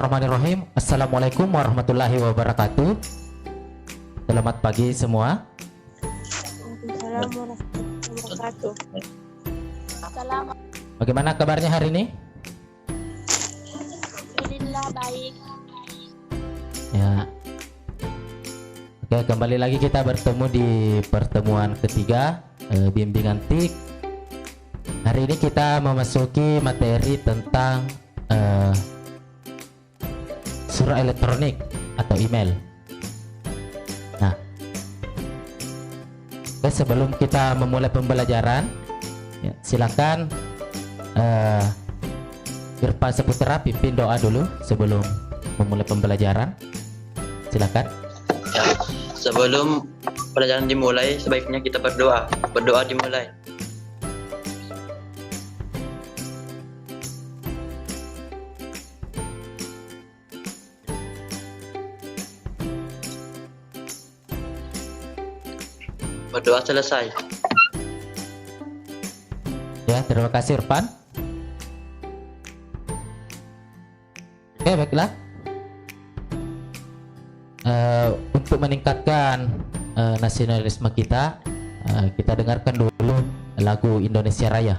Bismillahirrahmanirrahim. Assalamualaikum warahmatullahi wabarakatuh. Selamat pagi semua. Waalaikumsalam warahmatullahi wabarakatuh. Selamat. Bagaimana kabarnya hari ini? Alhamdulillah baik. Ya. Oke, kembali lagi kita bertemu di pertemuan ketiga bimbingan TIK. Hari ini kita memasuki materi tentang surat elektronik atau email. Nah, sebelum kita memulai pembelajaran, ya, silakan Irfan Saputra pimpin doa dulu sebelum memulai pembelajaran. Silakan. Ya, sebelum pelajaran dimulai, sebaiknya kita berdoa. Berdoa dimulai. Berdoa selesai. Ya, terima kasih Irfan. Oke, baiklah. Untuk meningkatkan nasionalisme kita, kita dengarkan dulu lagu Indonesia Raya.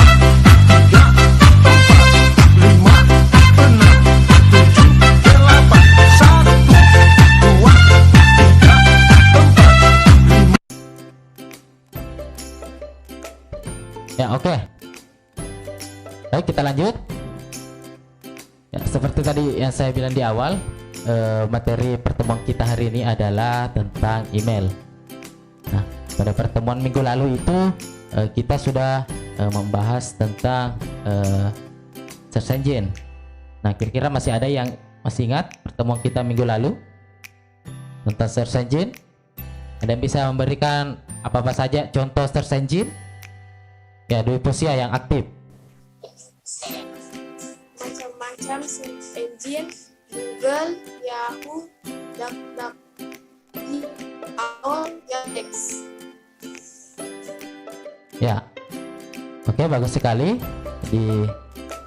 tiga, empat, lima, enam, tujuh, delapan, satu, dua, tiga, empat, lima. Ya, oke. Baik, kita lanjut. Ya, seperti tadi yang saya bilang di awal, materi pertemuan kita hari ini adalah tentang email. Nah, pada pertemuan minggu lalu itu kita sudah membahas tentang search engine. Nah, kira-kira masih ada yang masih ingat pertemuan kita minggu lalu tentang search engine? Ada yang bisa memberikan apa-apa saja contoh search engine? Ya, Dwi Posia yang aktif. Macam-macam search engine, Google, Yahoo, DuckDuckGo, AOL, Yandex. Ya, oke, bagus sekali. Jadi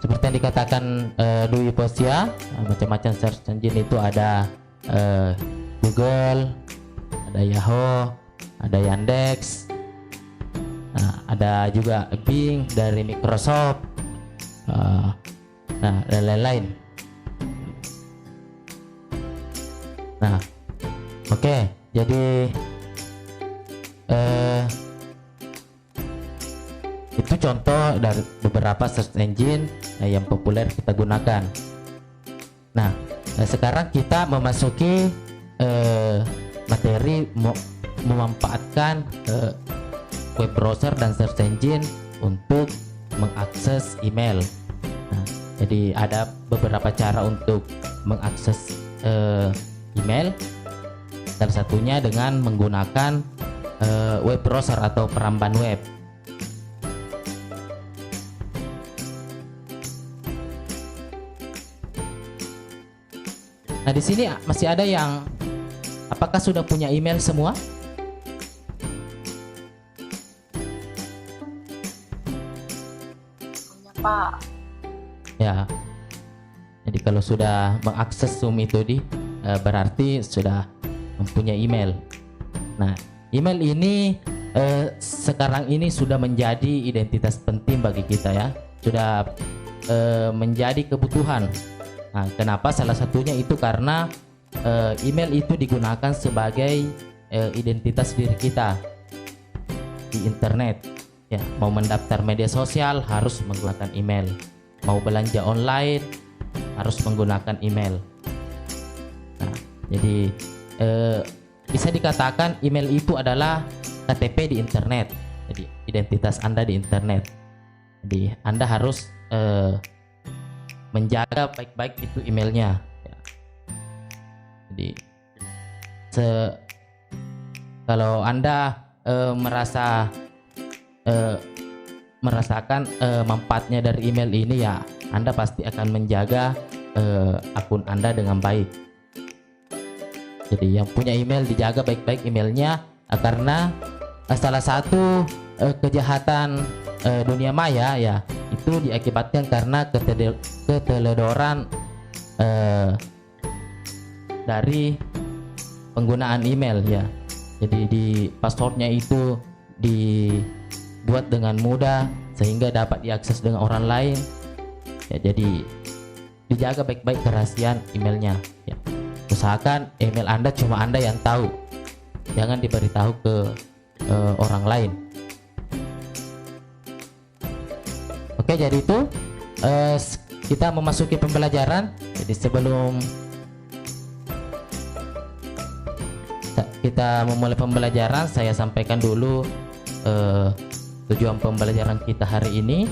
seperti yang dikatakan Dwi Posia, macam-macam search engine itu ada Google, ada Yahoo, ada Yandex, nah, ada juga Bing dari Microsoft, nah, dan lain-lain. Nah, oke, jadi itu contoh dari beberapa search engine yang populer kita gunakan. Nah, sekarang kita memasuki materi memanfaatkan web browser dan search engine untuk mengakses email. Nah, jadi ada beberapa cara untuk mengakses email. Salah satunya dengan menggunakan web browser atau peramban web. Nah, di sini masih ada yang apakah sudah punya email semua? Punya, Pak. Ya. Jadi kalau sudah mengakses Zoom itu berarti sudah mempunyai email. Nah, email ini sekarang ini sudah menjadi identitas penting bagi kita ya. Sudah menjadi kebutuhan. Nah, kenapa? Salah satunya itu karena email itu digunakan sebagai identitas diri kita di internet. Ya, mau mendaftar media sosial harus menggunakan email. Mau belanja online harus menggunakan email. Nah, jadi bisa dikatakan email itu adalah KTP di internet. Jadi identitas Anda di internet. Jadi Anda harus menjaga baik-baik itu emailnya. Ya. Jadi kalau Anda merasakan manfaatnya dari email ini, ya Anda pasti akan menjaga akun Anda dengan baik. Jadi yang punya email dijaga baik-baik emailnya, karena salah satu kejahatan dunia maya ya itu diakibatkan karena keteledoran dari penggunaan email ya. Jadi di passwordnya itu dibuat dengan mudah sehingga dapat diakses dengan orang lain ya. Jadi dijaga baik-baik kerahasiaan emailnya ya. Usahakan email Anda cuma Anda yang tahu, jangan diberitahu ke orang lain. Oke, jadi itu kita memasuki pembelajaran. Jadi sebelum kita memulai pembelajaran, saya sampaikan dulu tujuan pembelajaran kita hari ini.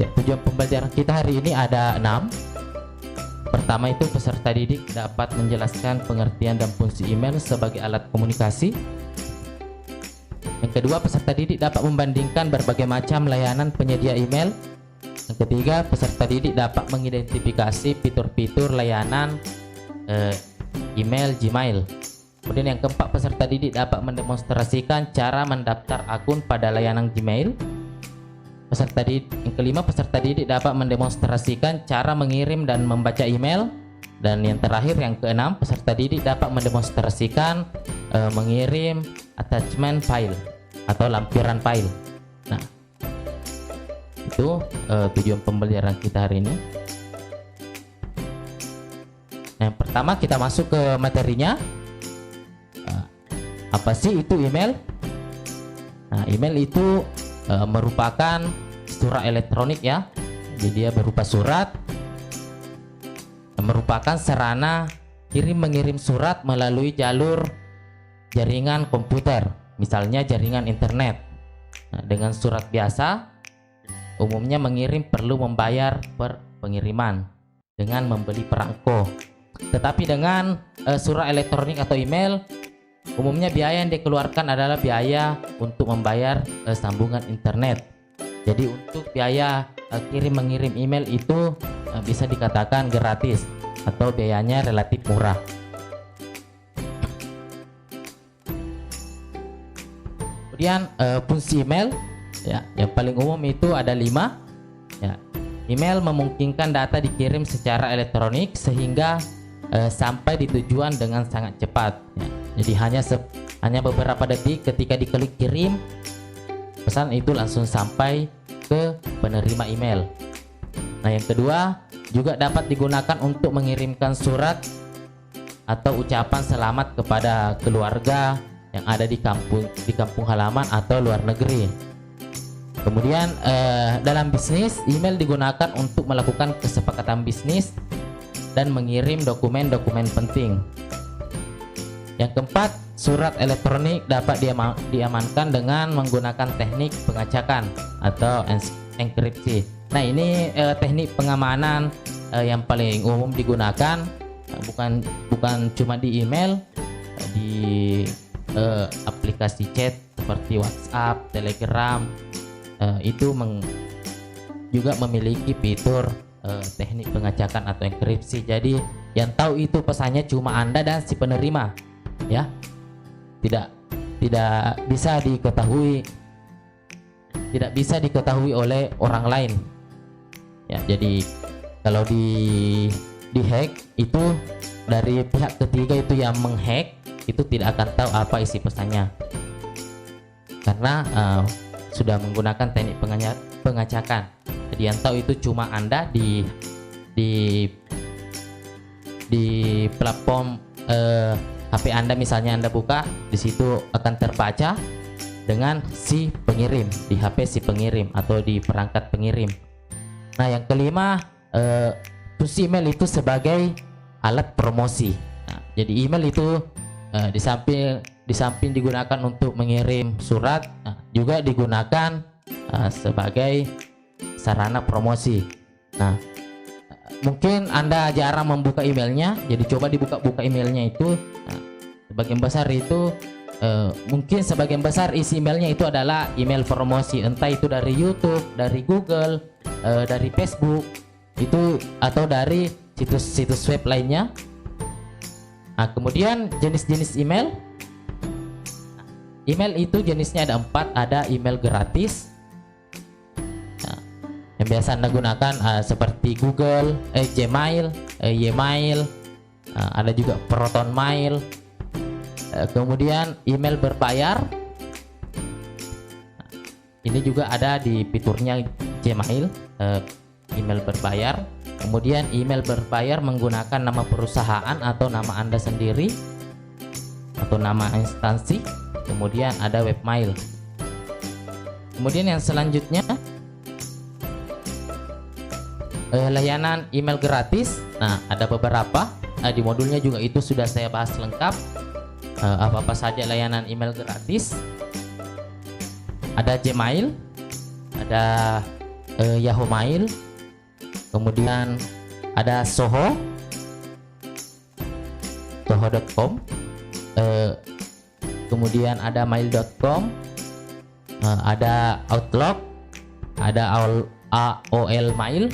Ya, tujuan pembelajaran kita hari ini ada 6. Pertama itu peserta didik dapat menjelaskan pengertian dan fungsi email sebagai alat komunikasi. Yang kedua, peserta didik dapat membandingkan berbagai macam layanan penyedia email. Yang ketiga, peserta didik dapat mengidentifikasi fitur-fitur layanan email Gmail. Kemudian yang keempat, peserta didik dapat mendemonstrasikan cara mendaftar akun pada layanan Gmail. Yang kelima, peserta didik dapat mendemonstrasikan cara mengirim dan membaca email. Dan yang terakhir, yang keenam, peserta didik dapat mendemonstrasikan mengirim attachment file atau lampiran file. Nah, itu tujuan pembelajaran kita hari ini. Yang pertama, kita masuk ke materinya. Apa sih itu email? Nah, email itu merupakan surat elektronik ya. Jadi dia berupa surat, merupakan sarana kirim mengirim surat melalui jalur jaringan komputer, misalnya jaringan internet. Nah, dengan surat biasa umumnya mengirim perlu membayar per pengiriman dengan membeli perangko. Tetapi dengan surat elektronik atau email, umumnya biaya yang dikeluarkan adalah biaya untuk membayar sambungan internet. Jadi untuk biaya kirim mengirim email itu bisa dikatakan gratis atau biayanya relatif murah. Kemudian fungsi email ya, yang paling umum itu ada 5 ya. Email memungkinkan data dikirim secara elektronik sehingga sampai di tujuan dengan sangat cepat ya. Jadi hanya beberapa detik ketika diklik kirim, pesan itu langsung sampai ke penerima email. Nah, yang kedua, juga dapat digunakan untuk mengirimkan surat atau ucapan selamat kepada keluarga yang ada di kampung halaman atau luar negeri. Kemudian dalam bisnis, email digunakan untuk melakukan kesepakatan bisnis dan mengirim dokumen-dokumen penting. Yang keempat, surat elektronik dapat diamankan dengan menggunakan teknik pengacakan atau enkripsi. Nah, ini teknik pengamanan yang paling umum digunakan, bukan cuma di email, di aplikasi chat seperti WhatsApp, Telegram, itu juga memiliki fitur teknik pengacakan atau enkripsi. Jadi yang tahu itu pesannya cuma Anda dan si penerima ya, tidak bisa diketahui oleh orang lain ya. Jadi kalau di hack itu dari pihak ketiga itu yang menghack itu tidak akan tahu apa isi pesannya karena sudah menggunakan teknik pengacakan. Jadi yang tahu itu cuma Anda di platform HP Anda, misalnya Anda buka, di situ akan terbaca dengan si pengirim, di HP si pengirim atau di perangkat pengirim. Nah, yang kelima, fungsi email itu sebagai alat promosi. Nah, jadi email itu di samping digunakan untuk mengirim surat, juga digunakan sebagai sarana promosi. Nah, mungkin Anda jarang membuka emailnya, jadi coba dibuka emailnya itu. Sebagian besar itu mungkin sebagian besar isi emailnya itu adalah email promosi, entah itu dari YouTube, dari Google, dari Facebook itu, atau dari situs-situs web lainnya. Nah, kemudian jenis-jenis email. Email itu jenisnya ada 4, ada email gratis. Nah, yang biasa Anda gunakan seperti Google, Gmail, Ymail, ada juga Proton Mail. Kemudian email berbayar. Nah, ini juga ada di fiturnya Gmail, email berbayar. Kemudian email berbayar menggunakan nama perusahaan atau nama Anda sendiri atau nama instansi. Kemudian ada webmail. Kemudian yang selanjutnya layanan email gratis. Nah, ada beberapa di modulnya juga itu sudah saya bahas lengkap apa-apa saja layanan email gratis. Ada Gmail, ada Yahoo Mail, kemudian ada soho.com, kemudian ada mail.com, ada Outlook, ada AOL Mail,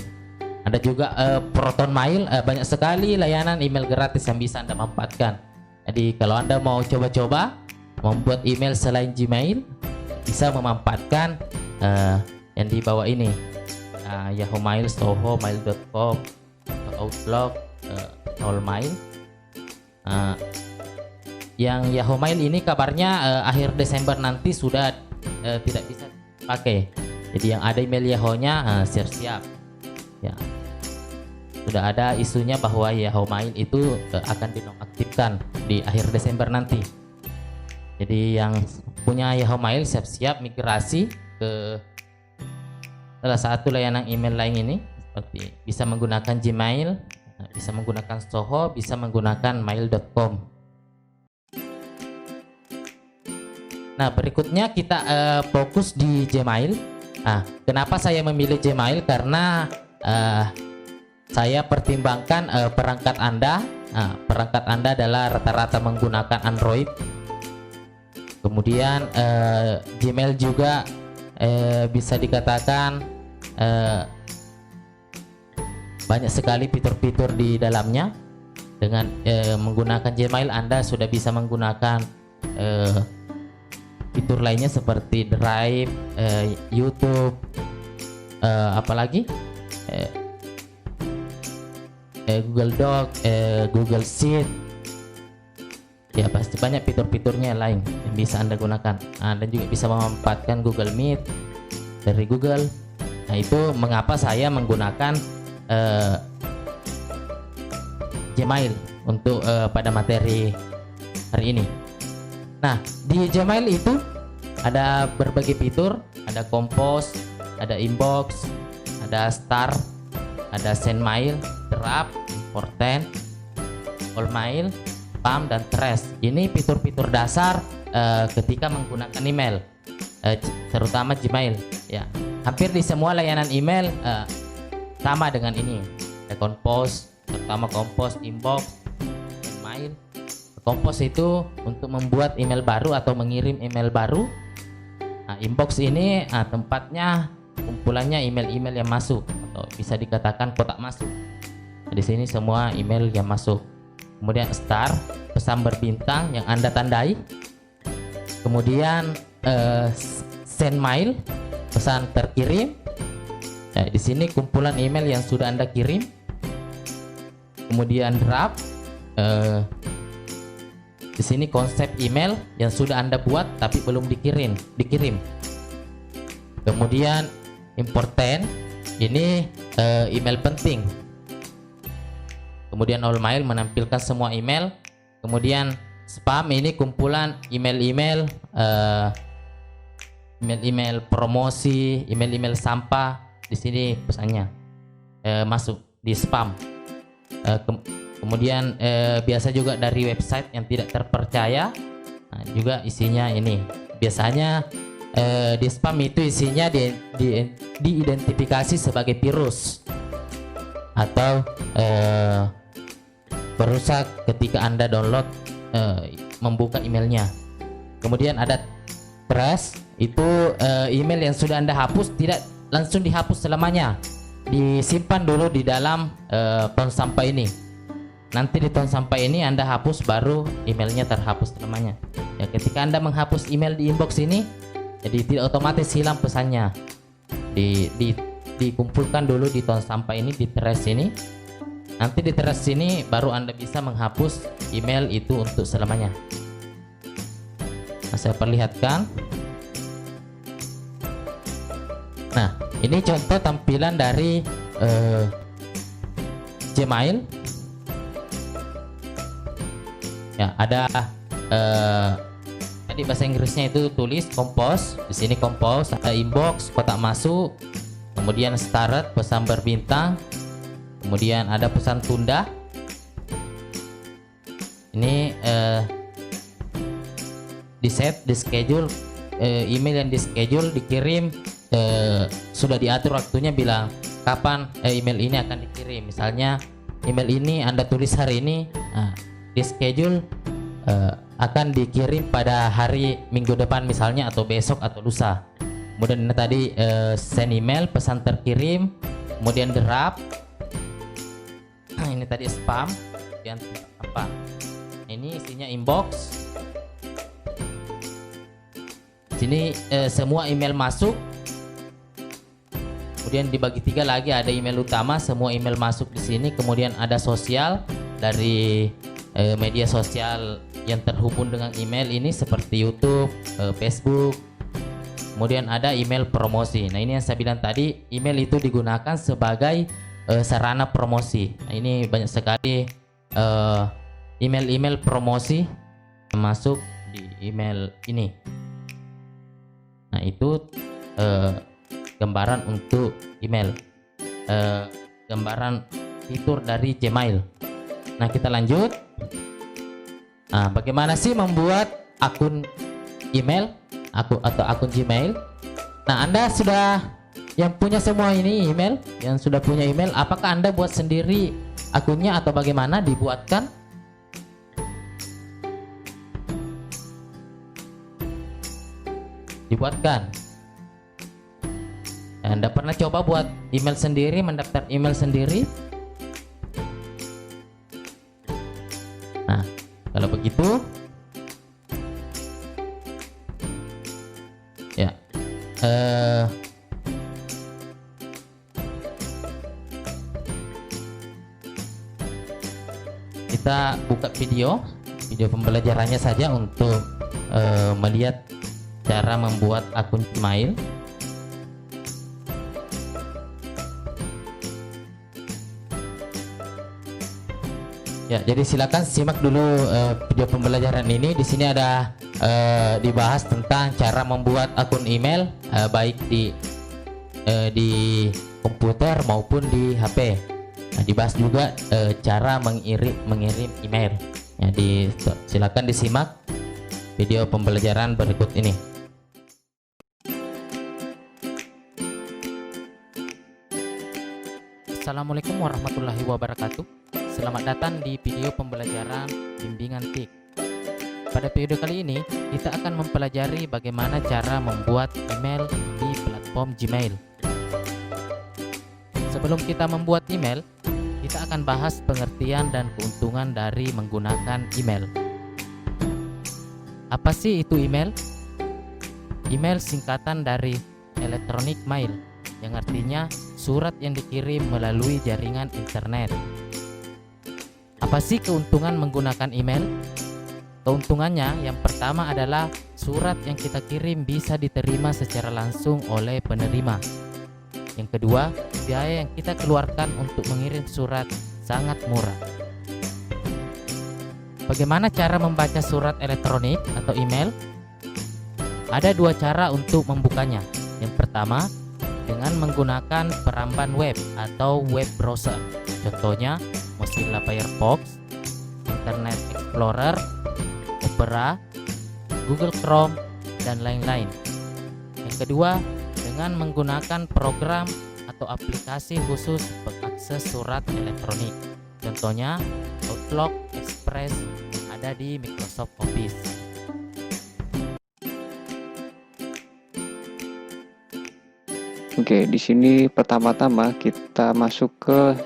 ada juga Proton Mail. Banyak sekali layanan email gratis yang bisa Anda manfaatkan. Jadi kalau Anda mau coba-coba membuat email selain Gmail, bisa memanfaatkan yang di bawah ini, Yahoo Mail, Soho, mail.com, Outlook, AOL Mail. Yang Yahoo Mail ini kabarnya akhir Desember nanti sudah tidak bisa pakai. Jadi yang ada email Yahoo-nya siap-siap. Ya. Sudah ada isunya bahwa Yahoo Mail itu akan dinonaktifkan di akhir Desember nanti. Jadi yang punya Yahoo Mail siap-siap migrasi ke salah satu layanan email lain ini, seperti bisa menggunakan Gmail, bisa menggunakan Soho, bisa menggunakan mail.com. Nah, berikutnya kita fokus di Gmail. Nah, kenapa saya memilih Gmail? Karena saya pertimbangkan perangkat Anda. Perangkat Anda adalah rata-rata menggunakan Android. Kemudian Gmail juga bisa dikatakan banyak sekali fitur-fitur di dalamnya. Dengan menggunakan Gmail Anda sudah bisa menggunakan fitur lainnya seperti Drive, YouTube, apalagi Google Doc, Google Sheet. Ya, pasti banyak fitur-fiturnya lain yang bisa Anda gunakan. Dan juga bisa memanfaatkan Google Meet dari Google. Nah, itu mengapa saya menggunakan Gmail untuk pada materi hari ini. Nah, di Gmail itu ada berbagai fitur, ada Compose, ada Inbox, ada Star, ada Send Mail, Draft, Important, All Mail, Spam, dan Trash. Ini fitur-fitur dasar ketika menggunakan email, terutama Gmail. Ya, hampir di semua layanan email sama dengan ini. Ada Compose, terutama Compose, Inbox, Send Mail. Compose itu untuk membuat email baru atau mengirim email baru. Nah, Inbox ini tempatnya kumpulannya email-email yang masuk atau bisa dikatakan kotak masuk. Nah, di sini semua email yang masuk. Kemudian Star, pesan berbintang yang Anda tandai. Kemudian Send Mail, pesan terkirim. Nah, di sini kumpulan email yang sudah Anda kirim. Kemudian Draft, di sini konsep email yang sudah Anda buat tapi belum dikirim. Kemudian Important, ini email penting. Kemudian All Mail menampilkan semua email. Kemudian Spam, ini kumpulan email-email promosi, email-email sampah. Di sini pesannya masuk di spam. Kemudian biasa juga dari website yang tidak terpercaya. Nah, juga isinya ini. Biasanya di spam itu isinya diidentifikasi sebagai virus atau merusak ketika Anda download membuka emailnya. Kemudian ada trash, itu email yang sudah Anda hapus tidak langsung dihapus selamanya, disimpan dulu di dalam tong sampah ini. nanti di tong sampah ini Anda hapus, baru emailnya terhapus selamanya. Ya, ketika Anda menghapus email di inbox ini, jadi tidak otomatis hilang pesannya. Dikumpulkan dulu di tong sampah ini, di trash ini. Nanti di trash ini baru Anda bisa menghapus email itu untuk selamanya. Nah, saya perlihatkan. Nah, ini contoh tampilan dari Gmail. Ya, ada tadi bahasa Inggrisnya itu tulis compose. Di sini compose, ada inbox, kotak masuk, kemudian start, pesan berbintang, kemudian ada pesan tunda. Ini di set, di schedule, email yang di schedule dikirim, sudah diatur waktunya, bilang kapan email ini akan dikirim. Misalnya email ini Anda tulis hari ini, di schedule akan dikirim pada hari minggu depan misalnya, atau besok atau lusa. Kemudian ini tadi send email, pesan terkirim, kemudian draft, ini tadi spam, kemudian apa? Ini isinya inbox. Sini semua email masuk. Kemudian dibagi 3 lagi, ada email utama, semua email masuk di sini. Kemudian ada sosial, dari media sosial yang terhubung dengan email ini seperti YouTube, Facebook. Kemudian ada email promosi. Nah, ini yang saya bilang tadi, email itu digunakan sebagai sarana promosi. Nah, ini banyak sekali email-email promosi yang masuk di email ini. Nah, itu gambaran untuk email, gambaran fitur dari Gmail. Nah, kita lanjut. Nah, bagaimana sih membuat akun email, atau akun Gmail? Nah, Anda sudah yang punya semua ini email, yang sudah punya email, apakah Anda buat sendiri akunnya atau bagaimana dibuatkan? Dibuatkan. Anda pernah coba buat email sendiri, mendaftar email sendiri? Nah, kalau begitu, ya, kita buka video pembelajarannya saja untuk melihat cara membuat akun Gmail. Ya, jadi silakan simak dulu video pembelajaran ini. Di sini ada dibahas tentang cara membuat akun email, baik di komputer maupun di HP. Nah, dibahas juga cara mengirim email. Ya, silakan disimak video pembelajaran berikut ini. Assalamualaikum warahmatullahi wabarakatuh. Selamat datang di video pembelajaran bimbingan TIK. Pada video kali ini, kita akan mempelajari bagaimana cara membuat email di platform Gmail. Sebelum kita membuat email, kita akan bahas pengertian dan keuntungan dari menggunakan email. Apa sih itu email? Email singkatan dari electronic mail, yang artinya surat yang dikirim melalui jaringan internet. Apa sih keuntungan menggunakan email? Keuntungannya yang pertama adalah surat yang kita kirim bisa diterima secara langsung oleh penerima. Yang kedua, biaya yang kita keluarkan untuk mengirim surat sangat murah. Bagaimana cara membaca surat elektronik atau email? Ada 2 cara untuk membukanya. Yang pertama, dengan menggunakan peramban web atau web browser. Contohnya Mozilla Firefox, Internet Explorer, Opera, Google Chrome, dan lain-lain. Yang kedua, dengan menggunakan program atau aplikasi khusus pengakses surat elektronik. Contohnya Outlook, Express yang ada di Microsoft Office. Oke, di sini pertama-tama kita masuk ke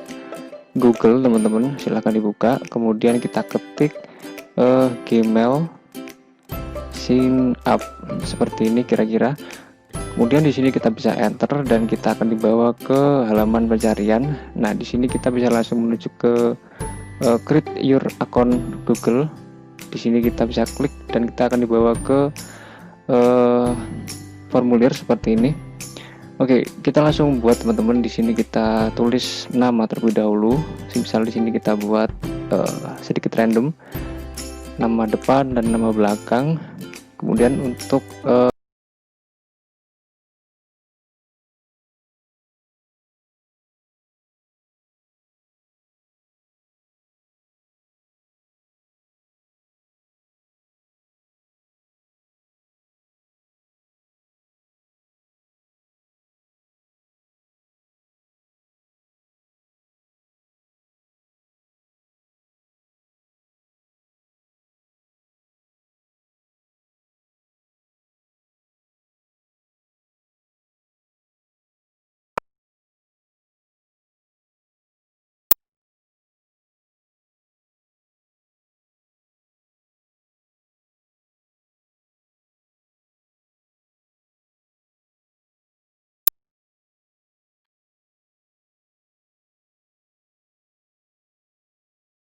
Google teman-teman, silahkan dibuka. Kemudian kita ketik Gmail sign up seperti ini kira-kira. Kemudian di sini kita bisa enter dan kita akan dibawa ke halaman pencarian. Nah, di sini kita bisa langsung menuju ke create your account Google. Di sini kita bisa klik dan kita akan dibawa ke formulir seperti ini. Oke, kita langsung buat teman-teman. Di sini kita tulis nama terlebih dahulu. Misal di sini kita buat sedikit random, nama depan dan nama belakang. Kemudian untuk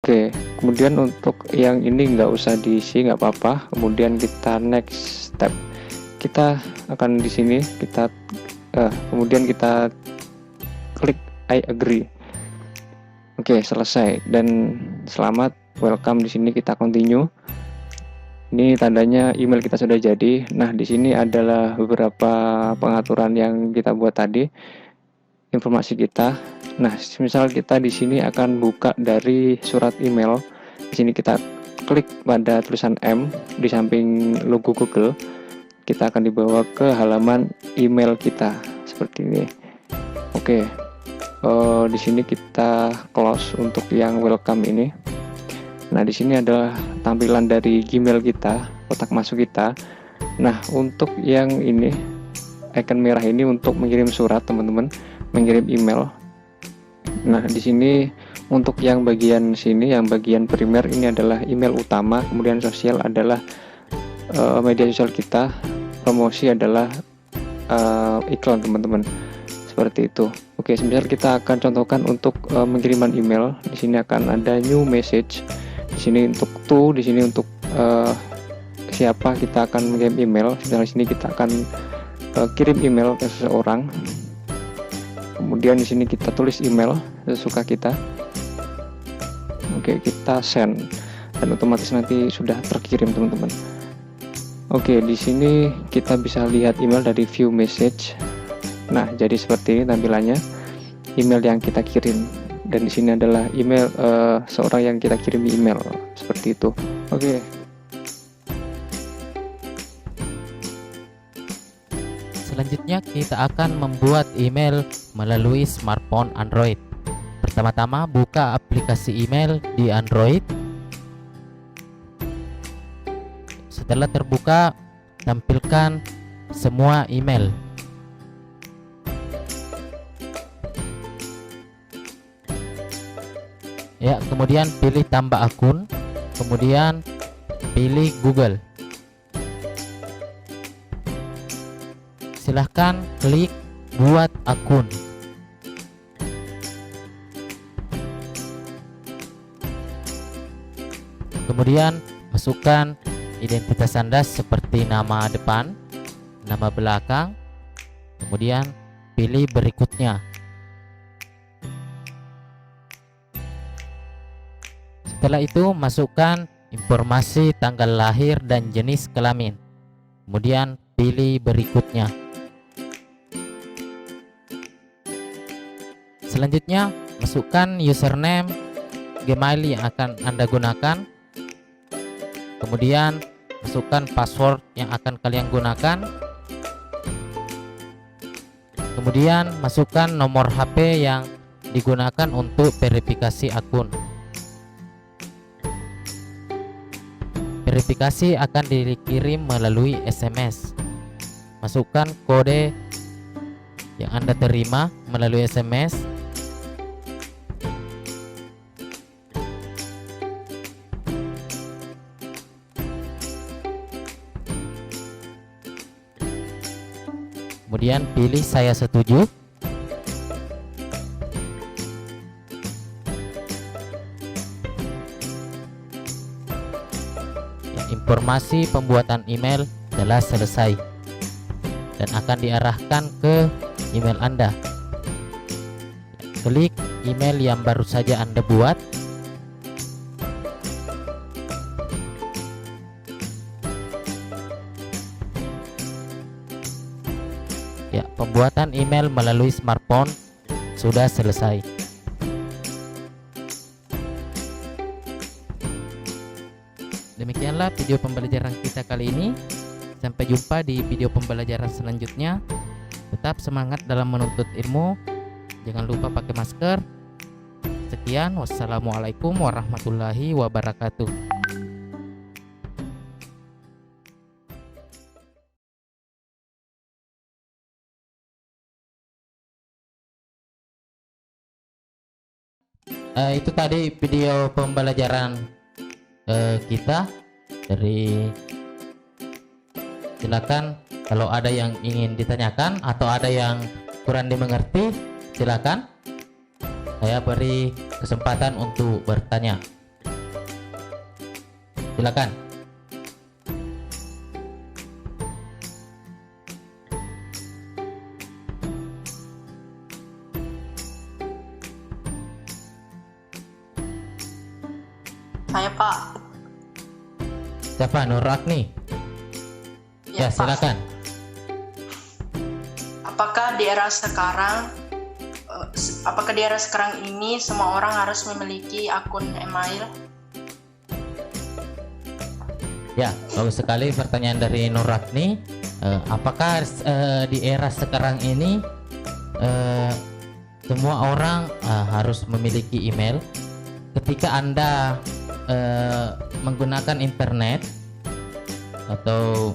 Oke, kemudian untuk yang ini nggak usah diisi, nggak apa-apa. Kemudian kita next step. Kita akan di sini kita kemudian kita klik I agree. Oke, selesai dan selamat welcome. Di sini kita continue. Ini tandanya email kita sudah jadi. Nah, di sini adalah beberapa pengaturan yang kita buat tadi. Informasi kita. Nah, misal kita di sini akan buka dari surat email. Di sini kita klik pada tulisan M di samping logo Google. Kita akan dibawa ke halaman email kita seperti ini. Oke. Di sini kita close untuk yang welcome ini. Nah, di sini adalah tampilan dari Gmail kita, kotak masuk kita. Nah, untuk yang ini icon merah ini untuk mengirim surat teman-teman, mengirim email. Nah, di sini untuk yang bagian sini, yang bagian primer ini adalah email utama, kemudian sosial adalah media sosial kita, promosi adalah iklan teman-teman. Seperti itu. Oke, semisal kita akan contohkan untuk pengiriman email. Di sini akan ada new message. Di sini untuk to, di sini untuk siapa kita akan mengirim email. Di sini kita akan kirim email ke seseorang. Kemudian di sini kita tulis email sesuka kita. Oke, kita send dan otomatis nanti sudah terkirim teman-teman. Oke, di sini kita bisa lihat email dari view message. Nah, jadi seperti ini tampilannya email yang kita kirim. Dan di sini adalah email seorang yang kita kirim email seperti itu. Oke. Selanjutnya kita akan membuat email melalui smartphone Android. Pertama-tama buka aplikasi email di Android. Setelah terbuka, tampilkan semua email. Ya, kemudian pilih tambah akun, kemudian pilih Google. Silahkan klik buat akun. Kemudian masukkan identitas Anda seperti nama depan, nama belakang, kemudian pilih berikutnya. Setelah itu masukkan informasi tanggal lahir dan jenis kelamin. Kemudian pilih berikutnya. Selanjutnya, masukkan username Gmail yang akan Anda gunakan. Kemudian, masukkan password yang akan kalian gunakan. Kemudian, masukkan nomor HP yang digunakan untuk verifikasi akun. Verifikasi akan dikirim melalui SMS. Masukkan kode yang Anda terima melalui SMS. kemudian pilih saya setuju. Ya, informasi pembuatan email telah selesai dan akan diarahkan ke email Anda. Klik email yang baru saja Anda buat. Ya, pembuatan email melalui smartphone sudah selesai. Demikianlah video pembelajaran kita kali ini. Sampai jumpa di video pembelajaran selanjutnya. Tetap semangat dalam menuntut ilmu. Jangan lupa pakai masker. Sekian, wassalamualaikum warahmatullahi wabarakatuh. Itu tadi video pembelajaran kita dari. Silakan kalau ada yang ingin ditanyakan atau ada yang kurang dimengerti, silakan. Saya beri kesempatan untuk bertanya. Silakan. Saya Pak. Siapa? Nur Agni? Ya, Pak. silakan. Apakah di era sekarang ini semua orang harus memiliki akun email? Ya, bagus sekali pertanyaan dari Nur Agni. Apakah di era sekarang ini semua orang harus memiliki email? Ketika Anda menggunakan internet atau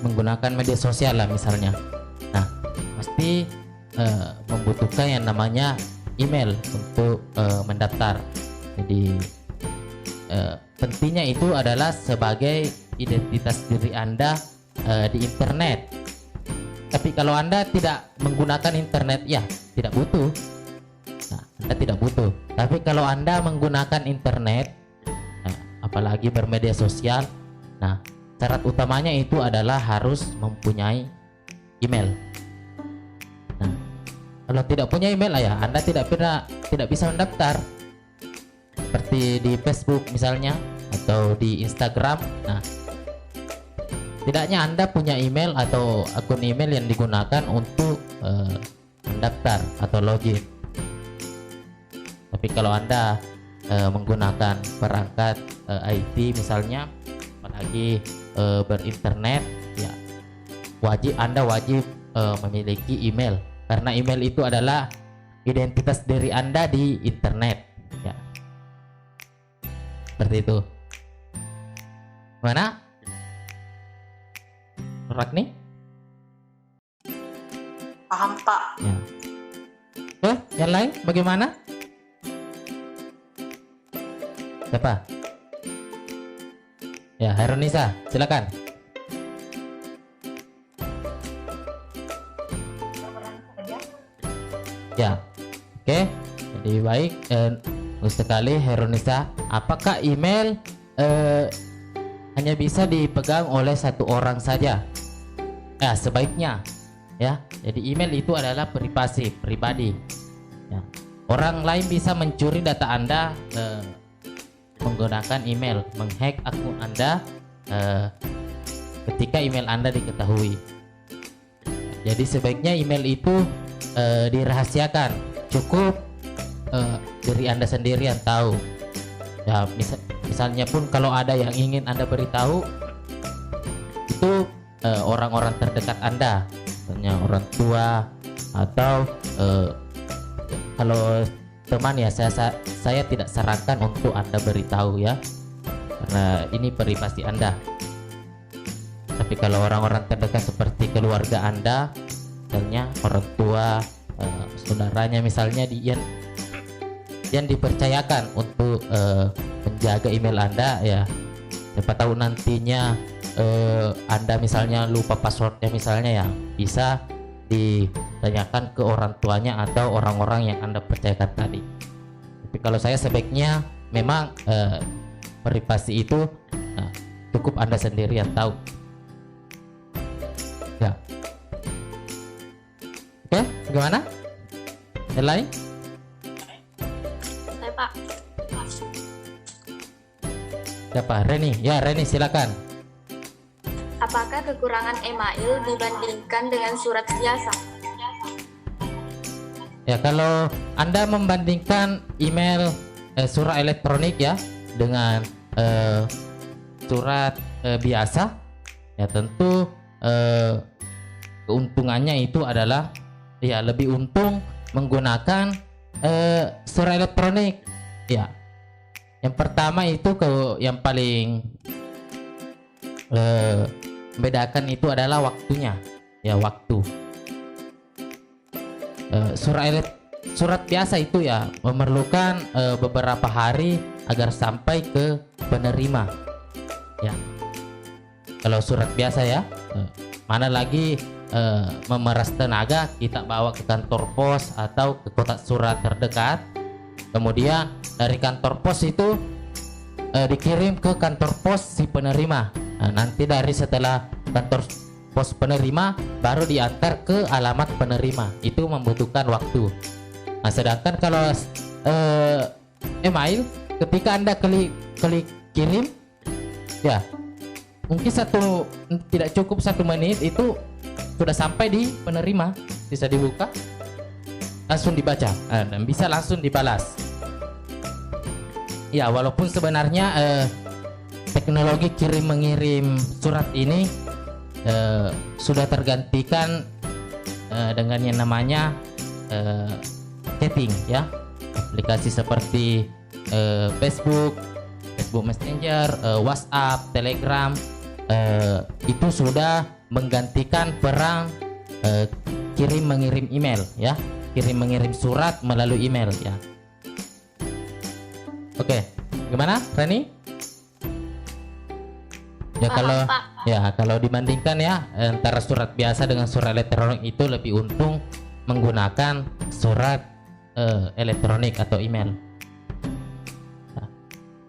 menggunakan media sosial lah misalnya, nah pasti membutuhkan yang namanya email untuk mendaftar. Jadi pentingnya itu adalah sebagai identitas diri Anda di internet. Tapi kalau Anda tidak menggunakan internet, ya tidak butuh. Nah, Anda tidak butuh. Tapi kalau Anda menggunakan internet, apalagi bermedia sosial, nah syarat utamanya itu adalah harus mempunyai email. Nah, kalau tidak punya email ya Anda tidak bisa mendaftar. Seperti di Facebook misalnya atau di Instagram. Nah, tidaknya Anda punya email atau akun email yang digunakan untuk mendaftar atau login. Tapi kalau Anda menggunakan perangkat IT misalnya, apalagi berinternet, ya Anda wajib memiliki email, karena email itu adalah identitas diri Anda di internet, ya. Seperti itu. Mana? Ragni? Paham Pak. Ya. Yang lain bagaimana? Siapa? Ya, Heronisa, silakan. Ya, oke. Jadi baik, bagus sekali Heronisa. Apakah email hanya bisa dipegang oleh satu orang saja? Ya, sebaiknya. Ya, jadi email itu adalah pribadi. Ya. Orang lain bisa mencuri data Anda menggunakan email, menghack akun Anda ketika email Anda diketahui. Jadi sebaiknya email itu dirahasiakan, cukup diri Anda sendiri yang tahu. Ya, misalnya pun kalau ada yang ingin Anda beritahu, itu orang-orang terdekat Anda, misalnya orang tua atau kalau teman, ya saya tidak sarankan untuk Anda beritahu ya, karena ini privasi Anda. Tapi kalau orang-orang terdekat seperti keluarga Anda, misalnya orang tua, saudaranya misalnya, yang dipercayakan untuk menjaga email Anda, ya siapa tahu nantinya Anda misalnya lupa passwordnya misalnya, ya bisa ditanyakan ke orang tuanya atau orang-orang yang Anda percayakan tadi. Tapi kalau saya sebaiknya memang privasi itu cukup Anda sendiri yang tahu. Ya. Oke, bagaimana? Yang lain? Saya Pak. Siapa? Reni. Ya, Reni silakan. Apakah kekurangan email dibandingkan dengan surat biasa? Ya, kalau Anda membandingkan email surat elektronik ya dengan surat biasa, ya tentu keuntungannya itu adalah ya lebih untung menggunakan surat elektronik. Ya, yang pertama itu yang paling membedakan itu adalah waktunya, ya waktu. Surat biasa itu ya memerlukan beberapa hari agar sampai ke penerima. Ya, kalau surat biasa ya, mana lagi memeras tenaga kita bawa ke kantor pos atau ke kotak surat terdekat. Kemudian dari kantor pos itu dikirim ke kantor pos si penerima. Nah, nanti dari setelah kantor pos penerima baru diantar ke alamat penerima. Itu membutuhkan waktu. Nah, sedangkan kalau email ketika Anda klik kirim, ya mungkin tidak cukup 1 menit itu sudah sampai di penerima, bisa dibuka, langsung dibaca, dan bisa langsung dibalas. Ya, walaupun sebenarnya teknologi kirim mengirim surat ini sudah tergantikan dengan yang namanya chatting ya, aplikasi seperti Facebook Messenger, WhatsApp, Telegram, itu sudah menggantikan peran kirim mengirim email ya, kirim mengirim surat melalui email ya. Oke, gimana Reni? Ya kalau dibandingkan ya antara surat biasa dengan surat elektronik itu lebih untung menggunakan surat elektronik atau email. Nah,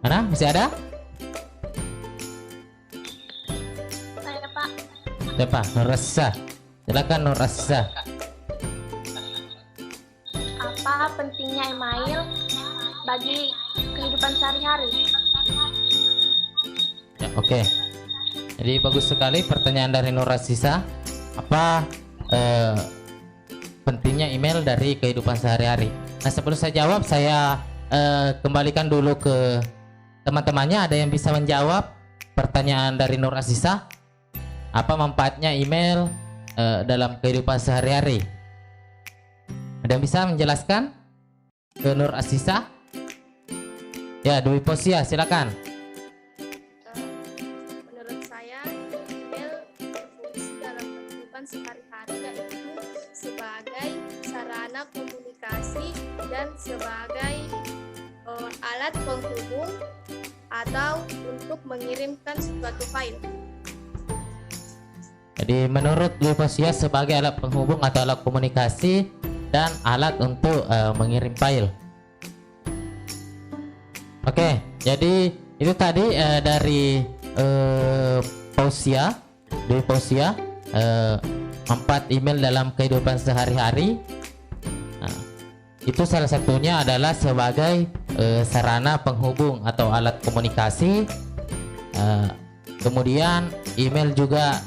mana masih ada? Saya Pak. Siapa? Nurasa. Silakan Nurasa. Apa pentingnya email bagi kehidupan sehari-hari? Ya, oke. Jadi bagus sekali pertanyaan dari Nurasisa. Apa pentingnya email dari kehidupan sehari-hari? Nah, sebelum saya jawab, saya kembalikan dulu ke teman-temannya. Ada yang bisa menjawab pertanyaan dari Nurasisa? Apa manfaatnya email dalam kehidupan sehari-hari? Ada yang bisa menjelaskan ke Nurasisa? Ya, Dwi Posia, silakan. Menurut saya, email berfungsi dalam kehidupan sehari-hari, yaitu sebagai sarana komunikasi dan sebagai alat penghubung atau untuk mengirimkan suatu file. Jadi menurut Dwi Posia sebagai alat penghubung atau alat komunikasi dan alat untuk mengirim file. Oke, jadi itu tadi dari Posia, Dwi Posia, manfaat email dalam kehidupan sehari-hari. Nah, itu salah satunya adalah sebagai sarana penghubung atau alat komunikasi. Kemudian email juga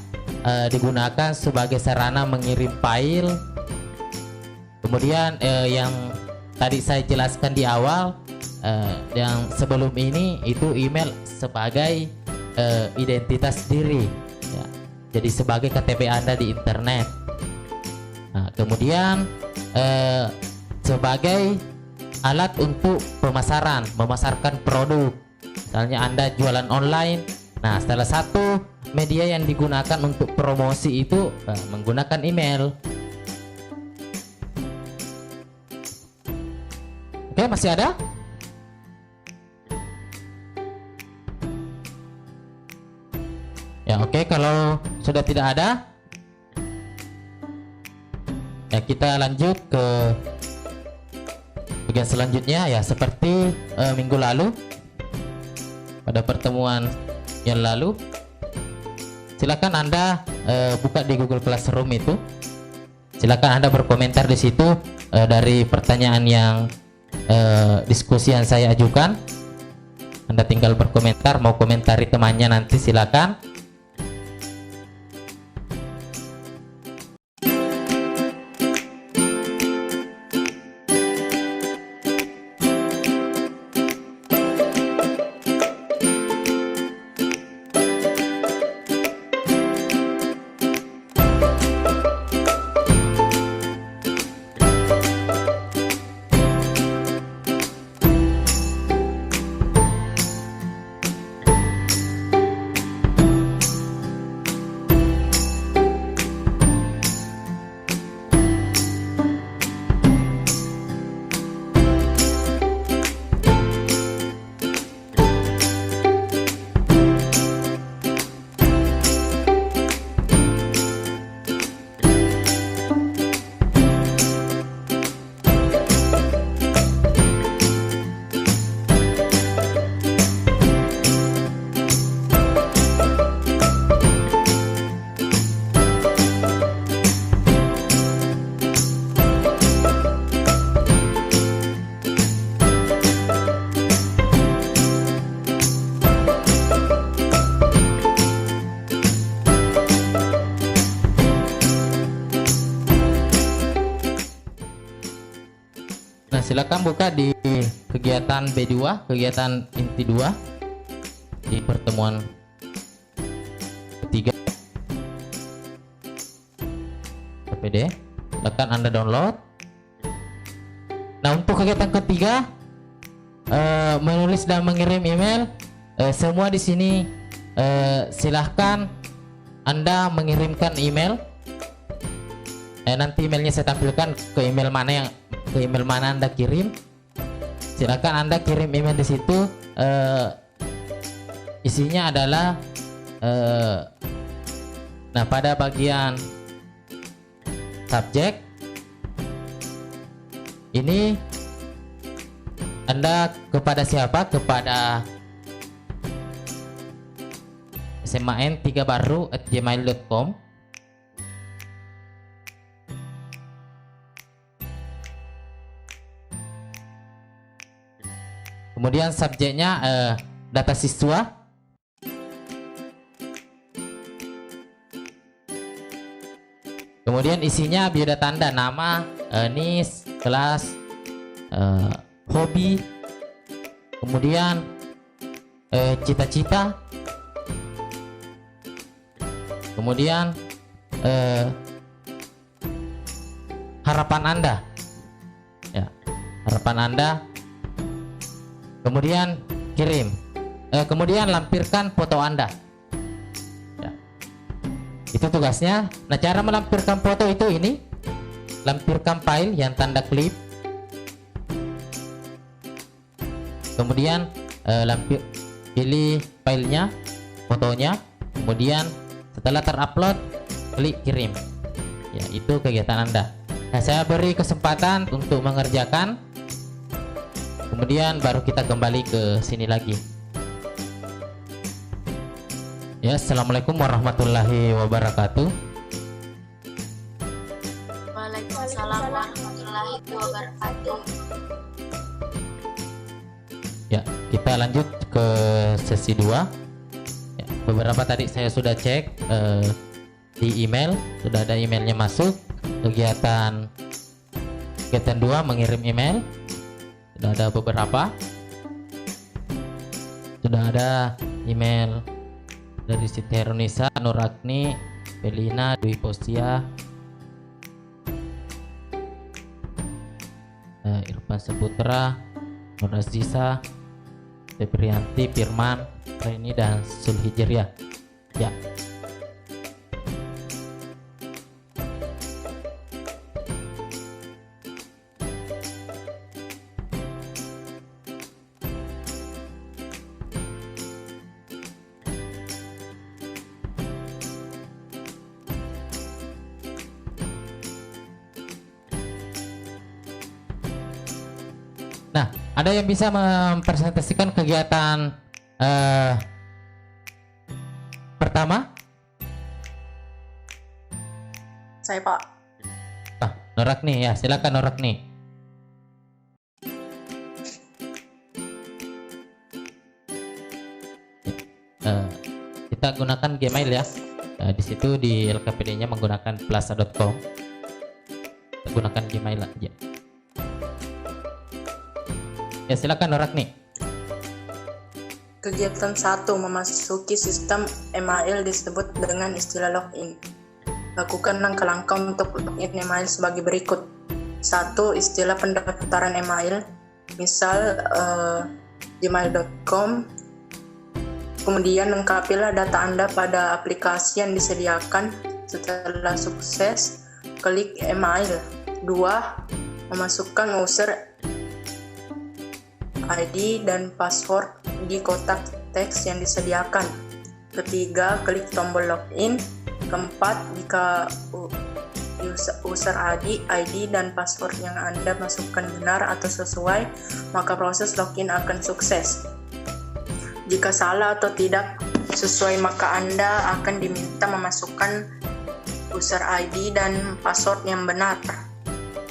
digunakan sebagai sarana mengirim file. Kemudian yang tadi saya jelaskan di awal, yang sebelum ini itu email sebagai identitas diri ya. Jadi sebagai KTP Anda di internet. Nah, kemudian sebagai alat untuk pemasaran, memasarkan produk. Misalnya Anda jualan online. Nah, salah satu media yang digunakan untuk promosi itu menggunakan email. Oke, masih ada? Ya, oke, kalau sudah tidak ada, Ya, kita lanjut ke bagian selanjutnya ya, seperti minggu lalu pada pertemuan yang lalu. Silakan Anda buka di Google Classroom itu. Silakan Anda berkomentar di situ dari pertanyaan yang diskusi yang saya ajukan. Anda tinggal berkomentar, mau komentari temannya nanti silakan. Silakan buka di kegiatan B2, kegiatan inti 2 di pertemuan ketiga PPD. Silakan Anda download. Nah, untuk kegiatan ketiga menulis dan mengirim email, semua di sini silahkan Anda mengirimkan email. Nanti emailnya saya tampilkan ke email mana Anda kirim. Silakan Anda kirim email di situ. Isinya adalah nah, pada bagian subjek ini Anda kepada siapa? Kepada sman3baru@gmail.com. Kemudian subjeknya data siswa. Kemudian isinya biodata Anda, nama, NIS, kelas, hobi, kemudian cita-cita, kemudian harapan Anda, ya, harapan Anda. Kemudian kirim, kemudian lampirkan foto Anda, ya. Itu tugasnya. Nah, cara melampirkan foto itu ini, lampirkan file yang tanda klip, kemudian pilih filenya, fotonya, kemudian setelah terupload klik kirim, ya. Itu kegiatan Anda. Nah, saya beri kesempatan untuk mengerjakan, kemudian baru kita kembali ke sini lagi. Ya, assalamualaikum warahmatullahi wabarakatuh. Waalaikumsalam warahmatullahi wabarakatuh. Ya, kita lanjut ke sesi 2. Ya, beberapa tadi saya sudah cek di email, sudah ada emailnya masuk. Kegiatan 2 mengirim email. Sudah ada beberapa. Sudah ada email dari Siti Herunisa, Nur Agni, Belina, Dwi Postia, Irfan Saputra, Nur Aziza, Febrianti, Firman, Reni, dan Sulhijriah. Ya. ada yang bisa mempresentasikan kegiatan pertama? Saya Pak. Norakni, ya silakan Norakni. Kita gunakan Gmail ya. Di situ di LKPD-nya menggunakan plaza.com. Kita gunakan Gmail aja. Ya silakan Norakni. Kegiatan 1, memasuki sistem email disebut dengan istilah login. Lakukan langkah-langkah untuk login email sebagai berikut. 1. Istilah pendaftaran email, misal gmail.com. Kemudian lengkapilah data Anda pada aplikasi yang disediakan. Setelah sukses, klik email. 2. Memasukkan user ID dan password di kotak teks yang disediakan. Ketiga, klik tombol login. Keempat, jika user ID dan password yang Anda masukkan benar atau sesuai, maka proses login akan sukses. Jika salah atau tidak sesuai, maka Anda akan diminta memasukkan user ID dan password yang benar.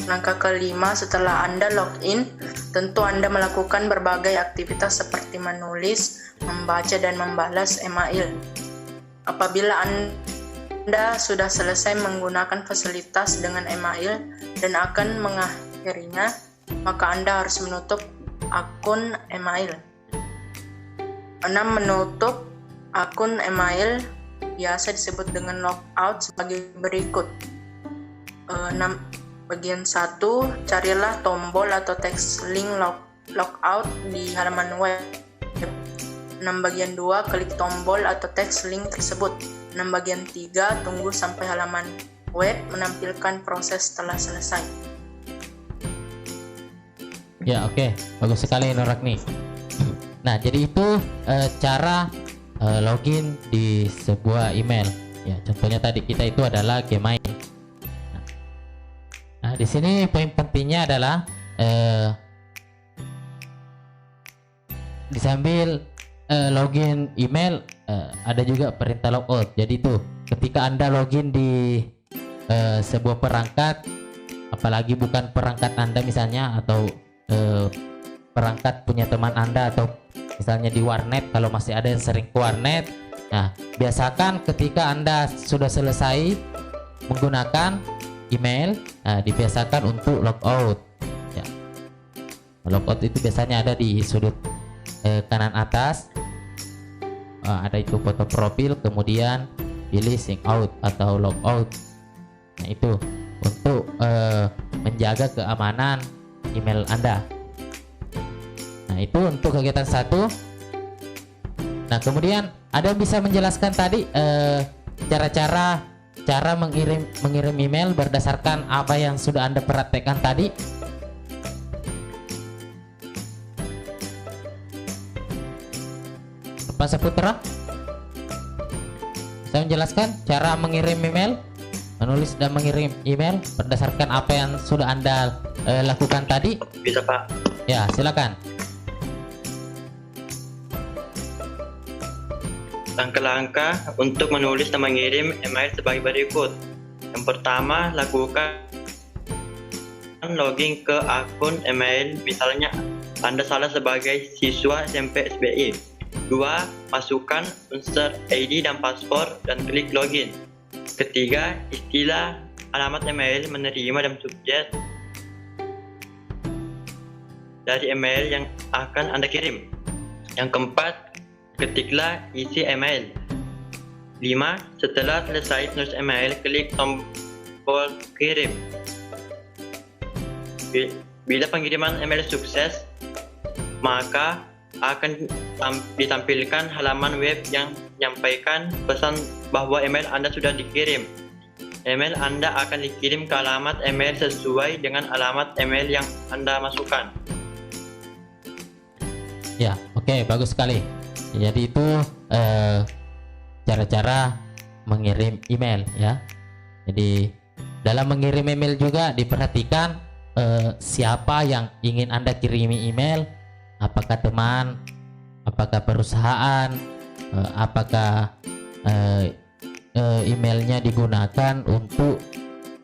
Langkah kelima, setelah Anda login, tentu Anda melakukan berbagai aktivitas seperti menulis, membaca, dan membalas email. Apabila Anda sudah selesai menggunakan fasilitas dengan email dan akan mengakhirinya, maka Anda harus menutup akun email. 6. Menutup akun email biasa disebut dengan logout sebagai berikut. 6. Bagian 1, carilah tombol atau teks link logout di halaman web. 6. Bagian 2, klik tombol atau teks link tersebut. 6. Bagian 3, tunggu sampai halaman web menampilkan proses telah selesai. Ya, oke. Bagus sekali Norakni. Nah, jadi itu cara login di sebuah email. Ya, contohnya tadi kita itu adalah Gmail. Nah, di sini poin pentingnya adalah disambil login email ada juga perintah logout. Jadi itu ketika Anda login di sebuah perangkat, apalagi bukan perangkat Anda misalnya, atau perangkat punya teman Anda, atau misalnya di warnet, kalau masih ada yang sering ke warnet. Nah, biasakan ketika Anda sudah selesai menggunakan email, dibiasakan untuk logout. Ya. Logout itu biasanya ada di sudut kanan atas. Ada itu foto profil, kemudian pilih sign out atau logout. Nah, itu untuk menjaga keamanan email Anda. Nah, itu untuk kegiatan 1. Nah, kemudian ada yang bisa menjelaskan tadi cara mengirim email berdasarkan apa yang sudah Anda praktekkan tadi? Pak Saputra bisa menjelaskan cara mengirim email, menulis dan mengirim email berdasarkan apa yang sudah Anda lakukan tadi? Bisa Pak. Ya, silakan. Langkah-langkah untuk menulis dan mengirim email sebagai berikut. Yang pertama, lakukan login ke akun email, misalnya Anda salah sebagai siswa SMP SBI. 2. Masukkan user ID dan password dan klik login. Ketiga, istilah alamat email, menerima dan subjek dari email yang akan Anda kirim. Yang keempat, ketiklah isi email. 5. Setelah selesai tulis email, klik tombol kirim. Bila pengiriman email sukses, maka akan ditampilkan halaman web yang menyampaikan pesan bahwa email Anda sudah dikirim. Email Anda akan dikirim ke alamat email sesuai dengan alamat email yang Anda masukkan. Ya, oke, bagus sekali. Jadi itu cara-cara mengirim email ya. Jadi dalam mengirim email juga diperhatikan siapa yang ingin Anda kirimi email, apakah teman, apakah perusahaan, apakah emailnya digunakan untuk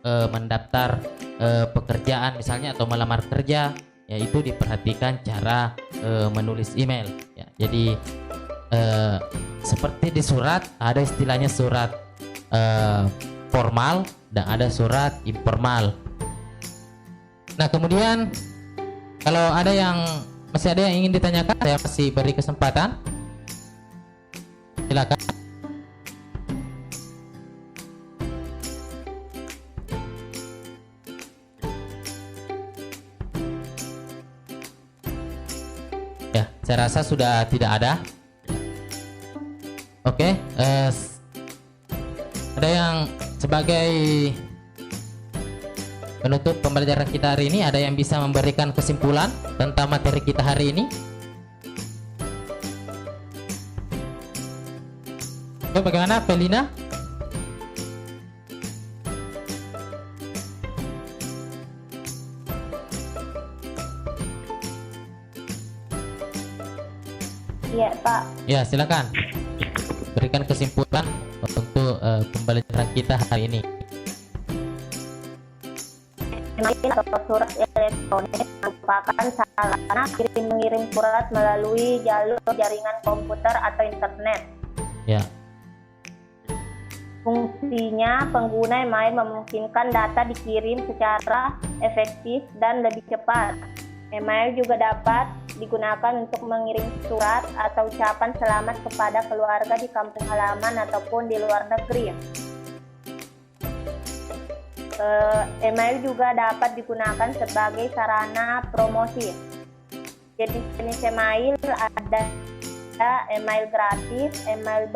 mendaftar pekerjaan misalnya atau melamar kerja, yaitu diperhatikan cara menulis email ya. Jadi seperti di surat ada istilahnya surat formal dan ada surat informal. Nah, kemudian kalau masih ada yang ingin ditanyakan, saya masih beri kesempatan. Silakan. Ya, saya rasa sudah tidak ada. Oke, ada yang sebagai penutup pembelajaran kita hari ini, ada yang bisa memberikan kesimpulan tentang materi kita hari ini? Oke, bagaimana Felina? Iya, Pak. Ya, silakan berikan kesimpulan untuk pembelajaran kita hari ini. Email atau surat elektronik merupakan sarana kirim-mengirim surat melalui jalur jaringan komputer atau internet. Ya. Fungsinya, pengguna email memungkinkan data dikirim secara efektif dan lebih cepat. Email juga dapat digunakan untuk mengirim surat atau ucapan selamat kepada keluarga di kampung halaman ataupun di luar negeri. Email juga dapat digunakan sebagai sarana promosi. Jenis-jenis email ada email gratis, email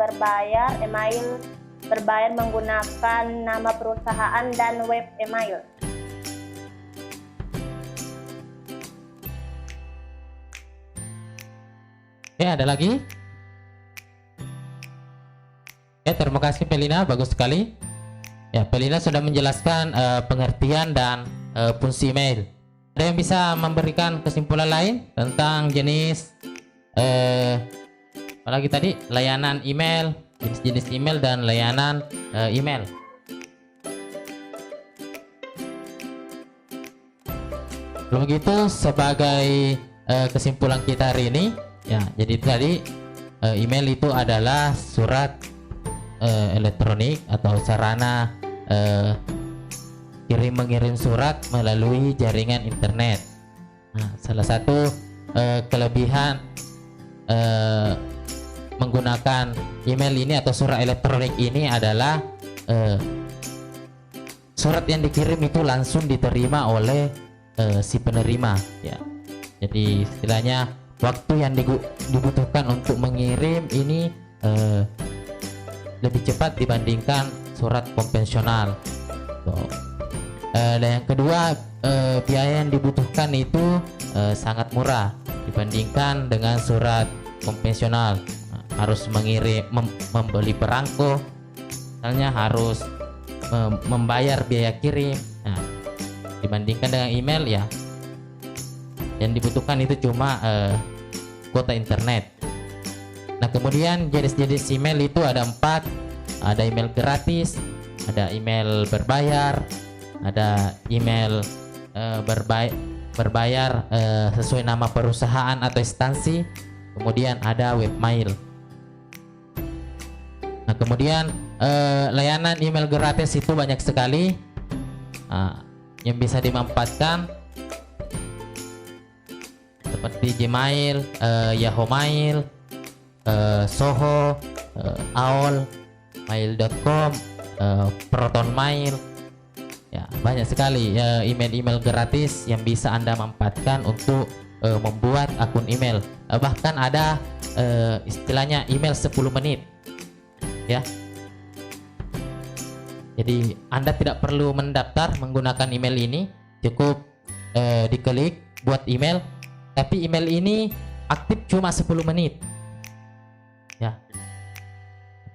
berbayar menggunakan nama perusahaan, dan web email. Ya, ada lagi? Ya, terima kasih Felina, bagus sekali. Ya, Felina sudah menjelaskan pengertian dan fungsi email. Ada yang bisa memberikan kesimpulan lain tentang jenis apalagi tadi, layanan email, jenis-jenis email dan layanan email? Kalau begitu, sebagai kesimpulan kita hari ini, ya, jadi tadi email itu adalah surat elektronik atau sarana kirim-mengirim surat melalui jaringan internet. Nah, salah satu kelebihan menggunakan email ini atau surat elektronik ini adalah surat yang dikirim itu langsung diterima oleh si penerima ya. Jadi istilahnya waktu yang dibutuhkan untuk mengirim ini lebih cepat dibandingkan surat konvensional. Dan yang kedua, biaya yang dibutuhkan itu sangat murah dibandingkan dengan surat konvensional. Harus membeli perangko, misalnya harus membayar biaya kirim. Nah, dibandingkan dengan email ya, yang dibutuhkan itu cuma kuota internet. Nah, kemudian jenis-jenis email itu ada 4. Ada email gratis, ada email berbayar, ada email berbayar sesuai nama perusahaan atau instansi, kemudian ada webmail. Nah, kemudian layanan email gratis itu banyak sekali yang bisa dimanfaatkan, seperti Gmail, Yahoo Mail, Soho, AOL, mail.com, Proton Mail. Ya, banyak sekali email-email gratis yang bisa Anda manfaatkan untuk membuat akun email. Bahkan ada istilahnya email 10 menit. Ya. Jadi Anda tidak perlu mendaftar menggunakan email ini, cukup diklik buat email, tapi email ini aktif cuma 10 menit. Ya.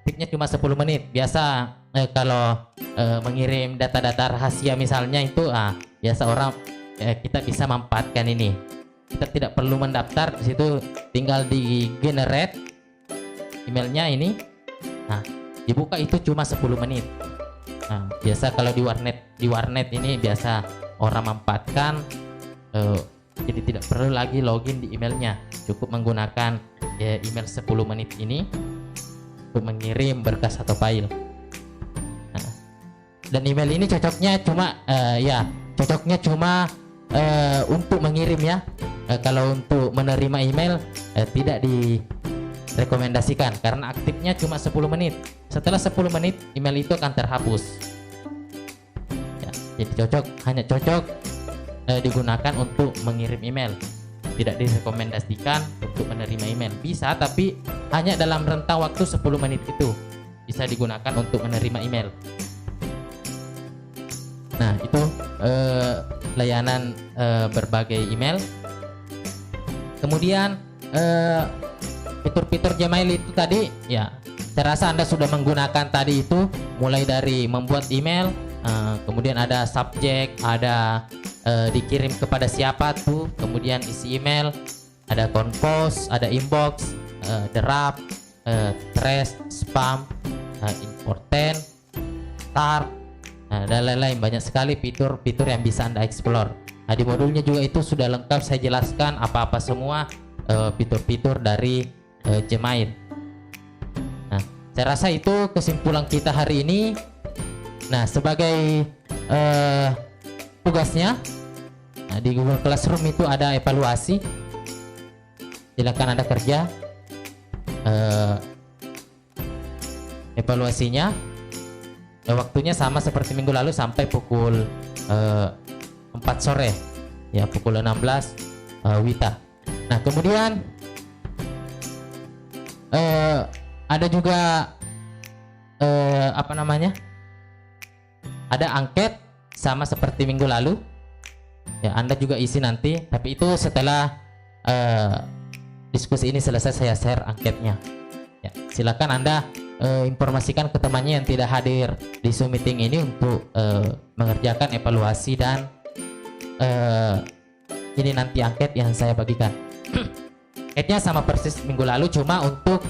Aktifnya cuma 10 menit. Biasa kalau mengirim data-data rahasia misalnya itu biasa orang kita bisa manfaatkan ini. Kita tidak perlu mendaftar, di situ tinggal di generate emailnya ini. Nah, dibuka itu cuma 10 menit. Nah, biasa kalau di warnet ini biasa orang manfaatkan, jadi tidak perlu lagi login di emailnya, cukup menggunakan email 10 menit ini untuk mengirim berkas atau file. Nah, dan email ini cocoknya cuma untuk mengirim ya. Kalau untuk menerima email tidak direkomendasikan karena aktifnya cuma 10 menit. Setelah 10 menit email itu akan terhapus. Ya, jadi hanya cocok digunakan untuk mengirim email. Tidak direkomendasikan untuk menerima email. Bisa, tapi hanya dalam rentang waktu 10 menit itu bisa digunakan untuk menerima email. Nah, itu layanan berbagai email. Kemudian fitur-fitur Gmail itu tadi ya, saya rasa Anda sudah menggunakan tadi itu, mulai dari membuat email, kemudian ada subjek, ada dikirim kepada siapa tuh, kemudian isi email, ada compose, ada inbox, draft, trash, spam, important, start, dan lain-lain. Banyak sekali fitur-fitur yang bisa Anda explore. Nah, di modulnya juga itu sudah lengkap saya jelaskan apa-apa semua fitur-fitur dari Gmail. Nah, saya rasa itu kesimpulan kita hari ini. Nah, sebagai tugasnya, di Google Classroom itu ada evaluasi. Silakan Anda kerja evaluasinya. Waktunya sama seperti minggu lalu sampai pukul 4 sore ya, pukul 16 WITA. Nah, kemudian ada juga ada angket sama seperti minggu lalu ya, Anda juga isi nanti, tapi itu setelah diskusi ini selesai saya share anketnya ya. Silakan Anda informasikan ke temannya yang tidak hadir di Zoom meeting ini untuk mengerjakan evaluasi dan ini nanti angket yang saya bagikan. Anketnya sama persis minggu lalu, cuma untuk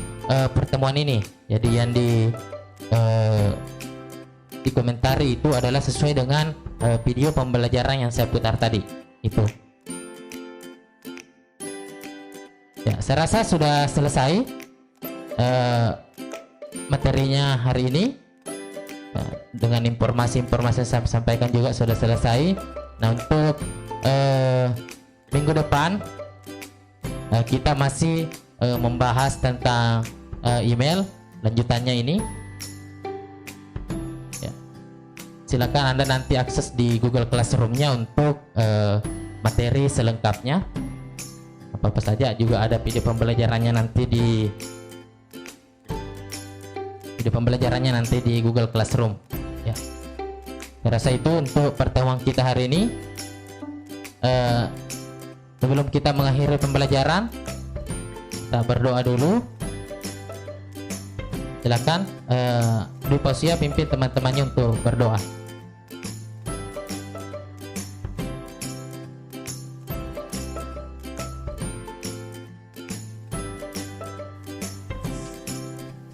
pertemuan ini. Jadi yang dikomentari itu adalah sesuai dengan video pembelajaran yang saya putar tadi. Itu. Ya, saya rasa sudah selesai materinya hari ini. Dengan informasi-informasi yang saya sampaikan juga sudah selesai. Nah, untuk minggu depan kita masih membahas tentang email lanjutannya ini ya. Silakan Anda nanti akses di Google Classroom-nya untuk materi selengkapnya. Apa-apa saja juga ada video pembelajarannya nanti di Google Classroom ya. Saya rasa itu untuk pertemuan kita hari ini. Sebelum kita mengakhiri pembelajaran, kita berdoa dulu. Silakan Dwi Pausia pimpin teman-temannya untuk berdoa.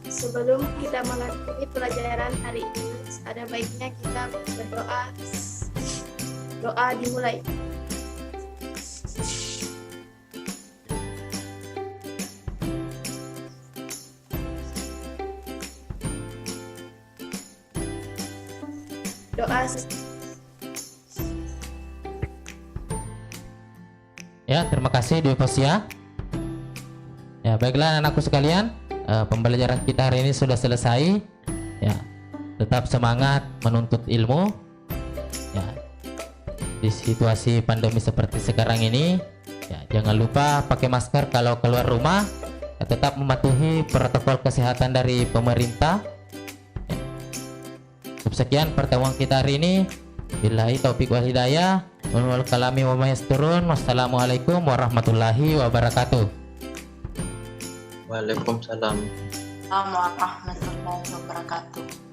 Sebelum kita mengakhiri pelajaran hari ini, ada baiknya kita berdoa. Doa dimulai. Doa. Ya, terima kasih Dwi Pausia. Ya, baiklah anakku sekalian, pembelajaran kita hari ini sudah selesai. Ya, tetap semangat menuntut ilmu. Ya, di situasi pandemi seperti sekarang ini, ya, jangan lupa pakai masker kalau keluar rumah. Ya, tetap mematuhi protokol kesehatan dari pemerintah. Ya. Sekian pertemuan kita hari ini. Billahi taufiq wal hidayah. Wal kalami wa mayasturun. Wassalamualaikum warahmatullahi wabarakatuh. Waalaikumsalam. Assalamualaikum warahmatullahi wabarakatuh.